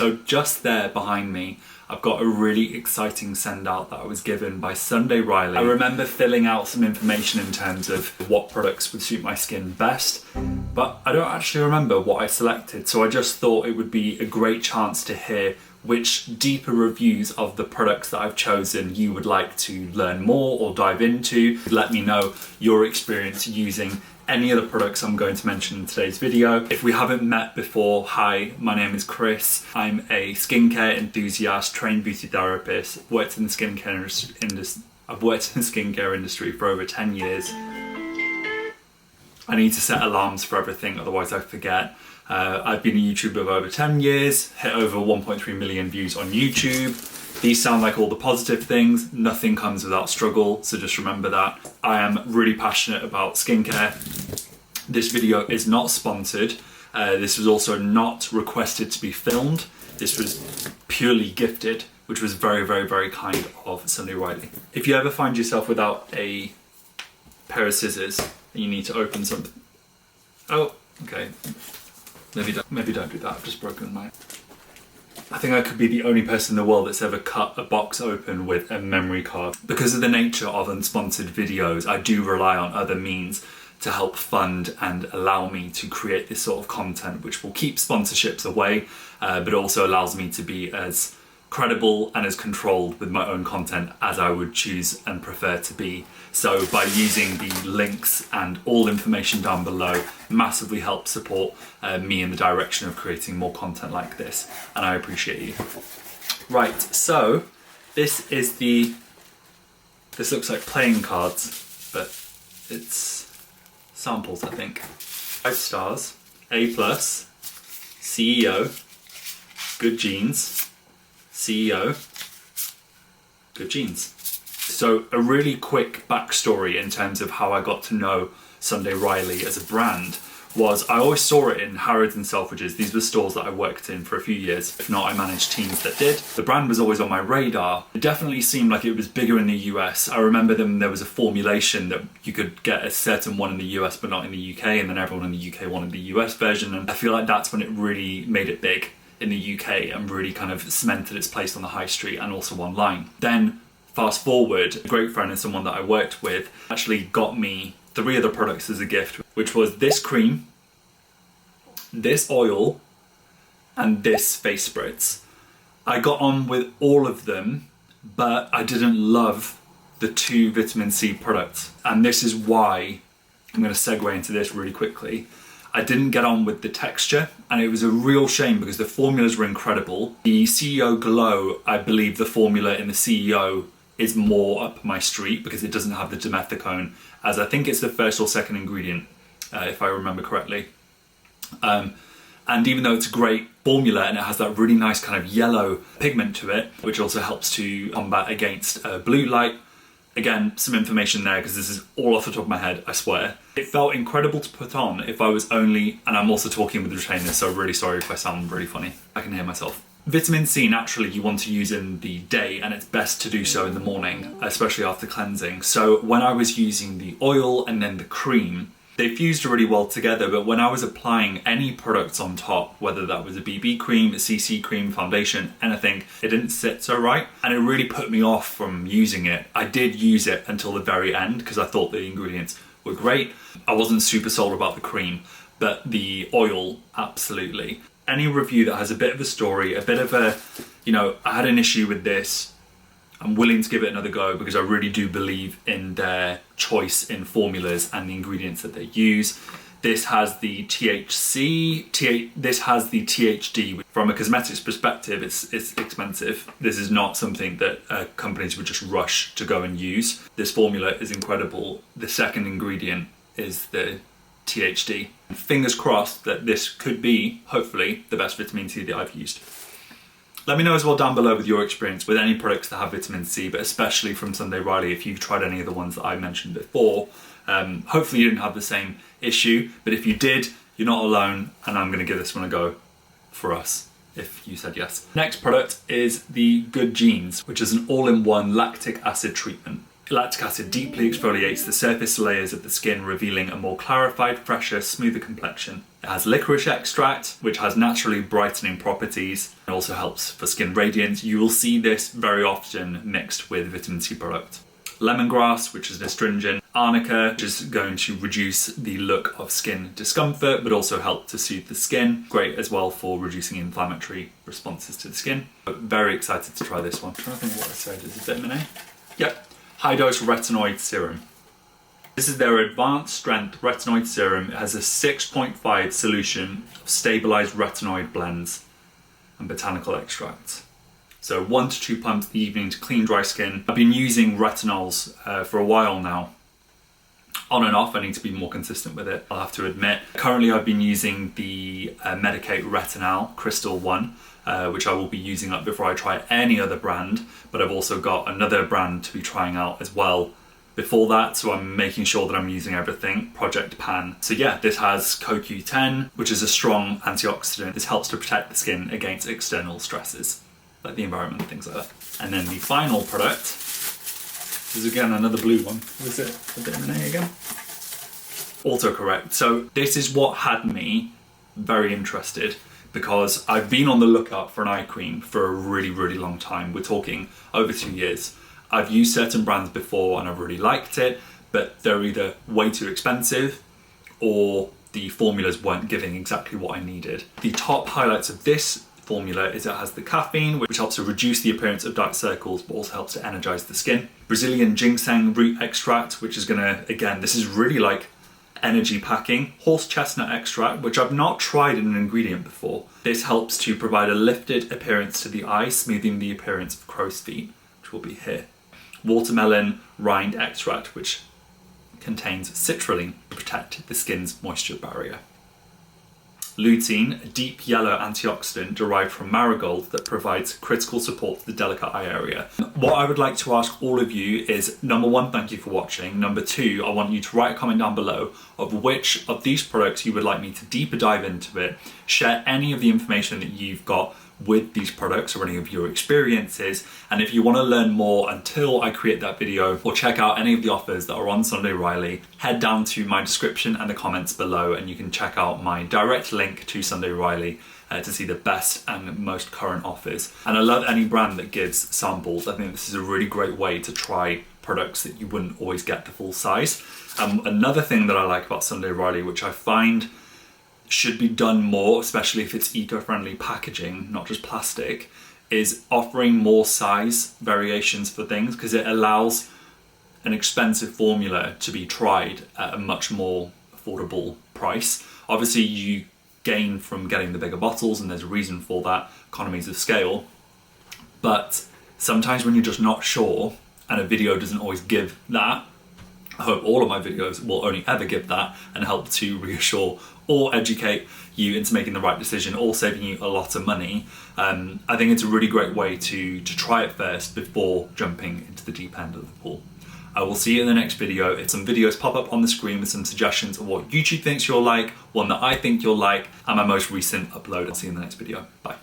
So just there behind me, I've got a really exciting send out that I was given by Riley. I remember filling out some information in terms of what products would suit my skin best, but I don't actually remember what I selected. So I just thought it would be a great chance to hear which deeper reviews of the products that I've chosen you would like to learn more or dive into. Let me know your experience using any of the products I'm going to mention in today's video. If we haven't met before, hi, my name is Chris. I'm a skincare enthusiast, trained beauty therapist, I've worked in the skincare industry for over 10 years. I need to set alarms for everything, otherwise I forget. I've been a YouTuber for over 10 years, hit over 1.3 million views on YouTube. These sound like all the positive things. Nothing comes without struggle, so just remember that. I am really passionate about skincare. This video is not sponsored. This was also not requested to be filmed. This was purely gifted, which was very, very, very kind of Riley. If you ever find yourself without a pair of scissors and you need to open something, oh, okay. Maybe don't do that. I've just broken my. I think I could be the only person in the world that's ever cut a box open with a memory card. Because of the nature of unsponsored videos, I do rely on other means to help fund and allow me to create this sort of content, which will keep sponsorships away, but also allows me to be as credible and as controlled with my own content as I would choose and prefer to be. So by using the links and all information down below massively helps support me in the direction of creating more content like this, and I appreciate you. Right, so this looks like playing cards, but it's samples, I think. 5 stars, A+, CEO, good genes, CEO, good genes. So a really quick backstory in terms of how I got to know Riley as a brand was I always saw it in Harrods and Selfridges. These were stores that I worked in for a few years. If not, I managed teams that did. The brand was always on my radar. It definitely seemed like it was bigger in the US. I remember there was a formulation that you could get a certain one in the US but not in the UK, and then everyone in the UK wanted the US version, and I feel like that's when it really made it big in the UK and really kind of cemented its place on the high street and also online. Then fast forward, a great friend and someone that I worked with actually got me 3 other products as a gift, which was this cream, this oil, and this face spritz. I got on with all of them, but I didn't love the 2 vitamin C products. And this is why I'm going to segue into this really quickly. I didn't get on with the texture, and it was a real shame because the formulas were incredible. The CEO Glow, I believe the formula in the CEO is more up my street because it doesn't have the dimethicone, as I think it's the first or second ingredient, if I remember correctly. And even though it's a great formula and it has that really nice kind of yellow pigment to it, which also helps to combat against blue light. Again, some information there because this is all off the top of my head, I swear. It felt incredible to put on if I was only, and I'm also talking with the retainer, so really sorry if I sound really funny. I can hear myself. Vitamin C, naturally, you want to use in the day, and it's best to do so in the morning, especially after cleansing. So when I was using the oil and then the cream, they fused really well together, but when I was applying any products on top, whether that was a BB cream, a CC cream, foundation, anything, it didn't sit so right, and it really put me off from using it. I did use it until the very end because I thought the ingredients were great. I wasn't super sold about the cream, but the oil, absolutely. Any review that has a bit of a story, a bit of a, I had an issue with this, I'm willing to give it another go because I really do believe in their choice in formulas and the ingredients that they use. This has the THC, this has the THD. From a cosmetics perspective, it's expensive. This is not something that companies would just rush to go and use. This formula is incredible. The second ingredient is the THD. Fingers crossed that this could be, hopefully, the best vitamin C that I've used. Let me know as well down below with your experience with any products that have vitamin C, but especially from Riley if you've tried any of the ones that I mentioned before. Hopefully you didn't have the same issue, but if you did, you're not alone, and I'm going to give this one a go for us if you said yes. Next product is the Good Genes, which is an all-in-one lactic acid treatment. Lactic acid deeply exfoliates the surface layers of the skin, revealing a more clarified, fresher, smoother complexion. It has licorice extract, which has naturally brightening properties and also helps for skin radiance. You will see this very often mixed with vitamin C product. Lemongrass, which is an astringent. Arnica, which is going to reduce the look of skin discomfort, but also help to soothe the skin. Great as well for reducing inflammatory responses to the skin. But very excited to try this one. I'm trying to think what I said. Is it vitamin A? Yep. High dose retinoid serum. This is their advanced strength retinoid serum. It has a 6.5 solution of stabilized retinoid blends and botanical extracts. So 1 to 2 pumps in the evening to clean dry skin. I've been using retinols for a while now. On and off, I need to be more consistent with it, I'll have to admit. Currently I've been using the Medicate Retinol Crystal 1, which I will be using up before I try any other brand, but I've also got another brand to be trying out as well before that, so I'm making sure that I'm using everything. Project Pan. So yeah, this has CoQ10, which is a strong antioxidant. This helps to protect the skin against external stresses, like the environment, things like that. And then the final product is again another blue one. Was it a vitamin A again? Autocorrect. So this is what had me very interested, because I've been on the lookout for an eye cream for a really, really long time. We're talking over 2 years. I've used certain brands before and I've really liked it, but they're either way too expensive or the formulas weren't giving exactly what I needed. The top highlights of this formula is it has the caffeine, which helps to reduce the appearance of dark circles, but also helps to energize the skin. Brazilian ginseng root extract, which is gonna, again, this is really like energy packing. Horse chestnut extract, which I've not tried in an ingredient before. This helps to provide a lifted appearance to the eye, smoothing the appearance of crow's feet, which will be here. Watermelon rind extract, which contains citrulline to protect the skin's moisture barrier. Lutein, a deep yellow antioxidant derived from marigold that provides critical support to the delicate eye area. What I would like to ask all of you is, number one, thank you for watching. Number two, I want you to write a comment down below of which of these products you would like me to deeper dive into it. Share any of the information that you've got with these products or any of your experiences, and if you want to learn more until I create that video or check out any of the offers that are on Sunday Riley, head down to my description and the comments below and you can check out my direct link to Sunday Riley to see the best and most current offers. And I love any brand that gives samples. I think this is a really great way to try products that you wouldn't always get the full size. Another thing that I like about Sunday Riley, which I find should be done more, especially if it's eco-friendly packaging, not just plastic, is offering more size variations for things, because it allows an expensive formula to be tried at a much more affordable price. Obviously you gain from getting the bigger bottles and there's a reason for that, economies of scale, but sometimes when you're just not sure and a video doesn't always give that, I hope all of my videos will only ever give that and help to reassure or educate you into making the right decision or saving you a lot of money. I think it's a really great way to try it first before jumping into the deep end of the pool. I will see you in the next video. If some videos pop up on the screen with some suggestions of what YouTube thinks you'll like, one that I think you'll like, and my most recent upload. I'll see you in the next video. Bye.